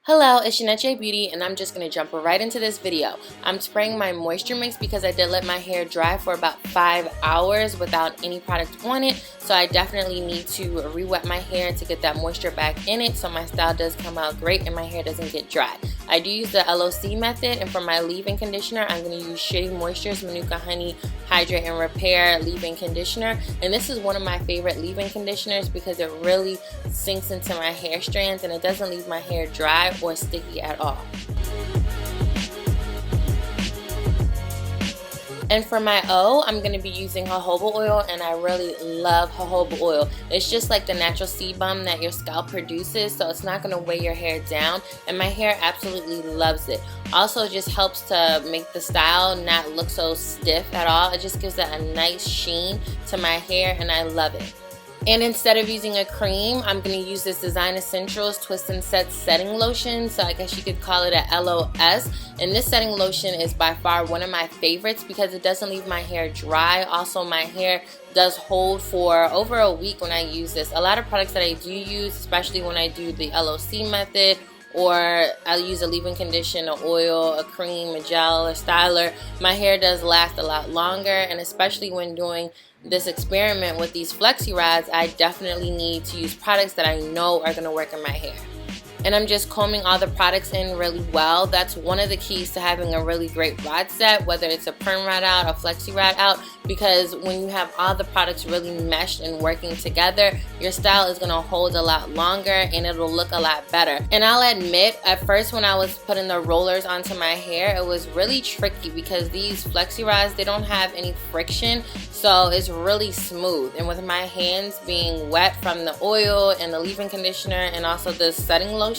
Hello, it's Jeanette Beauty, and I'm just going to jump right into this video. I'm spraying my moisture mix because I did let my hair dry for about 5 hours without any product on it, so I definitely need to re-wet my hair to get that moisture back in it so my style does come out great and my hair doesn't get dry. I do use the LOC method, and for my leave-in conditioner, I'm going to use Shea Moisture's Manuka Honey Hydrate and Repair leave-in conditioner, and this is one of my favorite leave-in conditioners because it really sinks into my hair strands and it doesn't leave my hair dry or sticky at all. And for my O, I'm going to be using jojoba oil, and I really love jojoba oil. It's just like the natural sebum that your scalp produces, so it's not going to weigh your hair down, and my hair absolutely loves it. Also, it just helps to make the style not look so stiff at all. It just gives it a nice sheen to my hair, and I love it. And instead of using a cream, I'm going to use this Design Essentials Twist and Set Setting Lotion. So I guess you could call it a LOS. And this setting lotion is by far one of my favorites because it doesn't leave my hair dry. Also, my hair does hold for over a week when I use this. A lot of products that I do use, especially when I do the LOC method, or I'll use a leave-in conditioner, an oil, a cream, a gel, a styler, my hair does last a lot longer. And especially when doing this experiment with these Flexirods, I definitely need to use products that I know are going to work in my hair. And I'm just combing all the products in really well. That's one of the keys to having a really great rod set, whether it's a perm rod out or flexi rod out, because when you have all the products really meshed and working together, your style is going to hold a lot longer and it'll look a lot better. And I'll admit, at first when I was putting the rollers onto my hair, it was really tricky because these flexi rods, they don't have any friction, so it's really smooth. And with my hands being wet from the oil and the leave-in conditioner and also the setting lotion,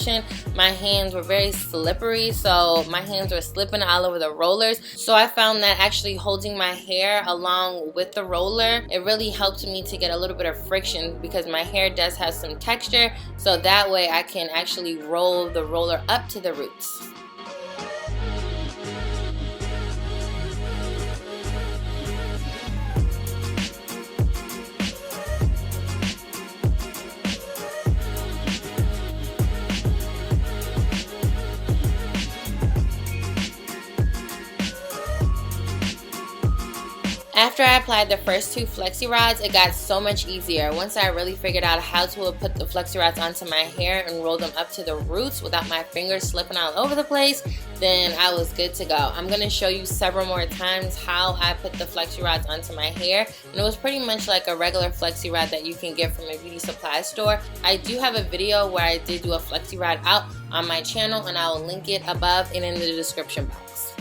my hands were very slippery, so my hands were slipping all over the rollers. So I found that actually holding my hair along with the roller, it really helped me to get a little bit of friction because my hair does have some texture, so that way I can actually roll the roller up to the roots. After I applied the first 2 flexi rods, it got so much easier. Once I really figured out how to put the flexi rods onto my hair and roll them up to the roots without my fingers slipping all over the place, then I was good to go. I'm going to show you several more times how I put the flexi rods onto my hair, and it was pretty much like a regular flexi rod that you can get from a beauty supply store. I do have a video where I did do a flexi rod out on my channel, and I will link it above and in the description box.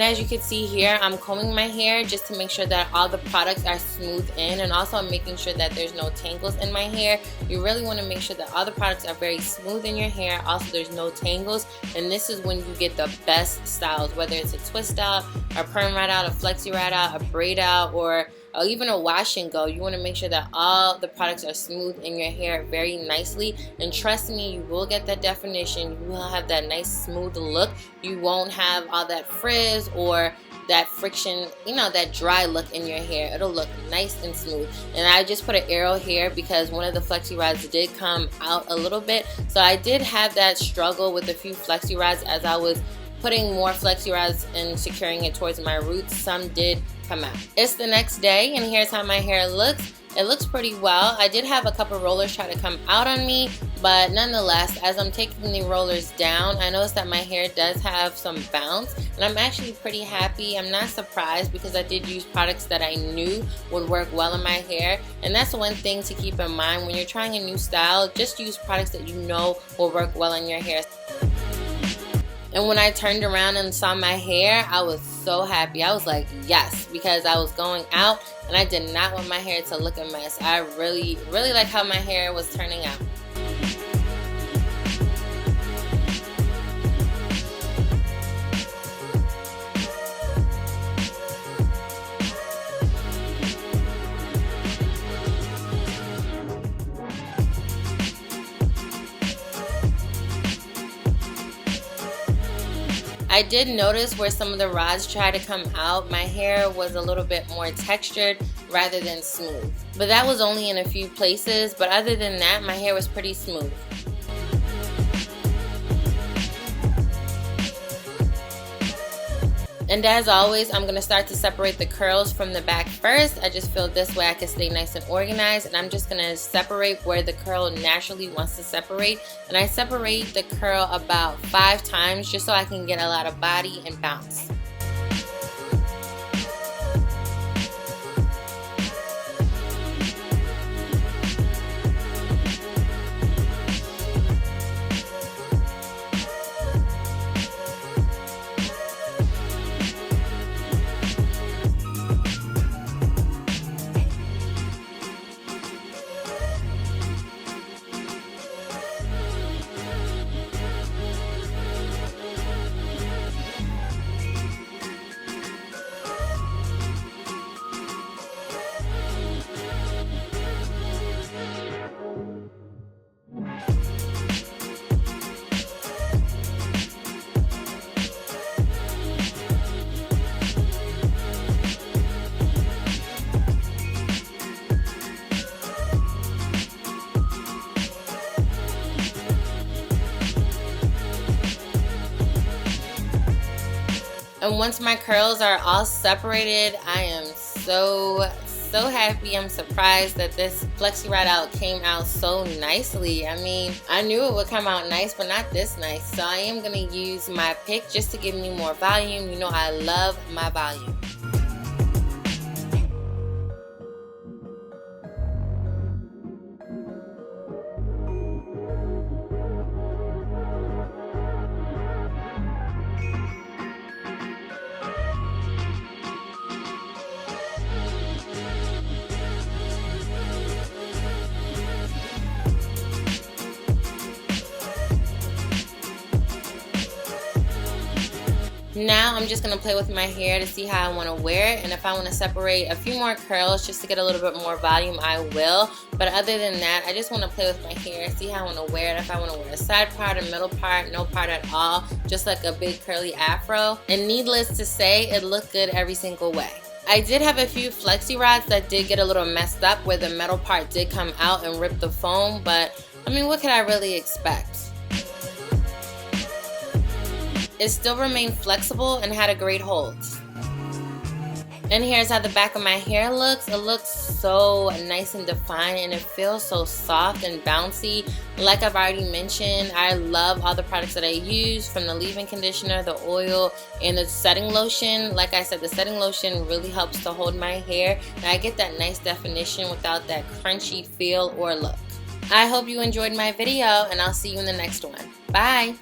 And as you can see here, I'm combing my hair just to make sure that all the products are smooth in, and also I'm making sure that there's no tangles in my hair. You really want to make sure that all the products are very smooth in your hair. Also, there's no tangles, and this is when you get the best styles, whether it's a twist out, a perm rod out, a flexi rod out, a braid out, or even a wash and go. You want to make sure that all the products are smooth in your hair very nicely, and trust me, you will get that definition. You will have that nice smooth look. You won't have all that frizz or that friction, you know, that dry look in your hair. It'll look nice and smooth. And I just put an arrow here because one of the flexi rods did come out a little bit, so I did have that struggle with a few flexi rods as I was putting more flexi rods and securing it towards my roots. Some did come out. It's the next day, and here's how my hair looks. It looks pretty well. I did have a couple rollers try to come out on me, but nonetheless, as I'm taking the rollers down, I noticed that my hair does have some bounce, and I'm actually pretty happy. I'm not surprised because I did use products that I knew would work well in my hair, and that's one thing to keep in mind when you're trying a new style. Just use products that you know will work well in your hair. And when I turned around and saw my hair, I was so happy. I was like, yes, because I was going out and I did not want my hair to look a mess. I really like how my hair was turning out. I did notice where some of the rods tried to come out, my hair was a little bit more textured rather than smooth. But that was only in a few places, but other than that, my hair was pretty smooth. And as always, I'm going to start to separate the curls from the back first. I just feel this way I can stay nice and organized, and I'm just going to separate where the curl naturally wants to separate. And I separate the curl about 5 times just so I can get a lot of body and bounce. And once my curls are all separated, I am so happy. I'm surprised that this flexi rod out came out so nicely. I mean, I knew it would come out nice, but not this nice. So I am going to use my pick just to give me more volume. You know, I love my volume. Now I'm just going to play with my hair to see how I want to wear it, and if I want to separate a few more curls just to get a little bit more volume, I will. But other than that, I just want to play with my hair, see how I want to wear it. If I want to wear a side part, a middle part, no part at all, just like a big curly afro. And needless to say, it looked good every single way. I did have a few flexi rods that did get a little messed up where the metal part did come out and rip the foam, but I mean, what could I really expect? It still remained flexible and had a great hold. And here's how the back of my hair looks. It looks so nice and defined, and it feels so soft and bouncy. Like I've already mentioned, I love all the products that I use, from the leave-in conditioner, the oil, and the setting lotion. Like I said, the setting lotion really helps to hold my hair, and I get that nice definition without that crunchy feel or look. I hope you enjoyed my video, and I'll see you in the next one. Bye!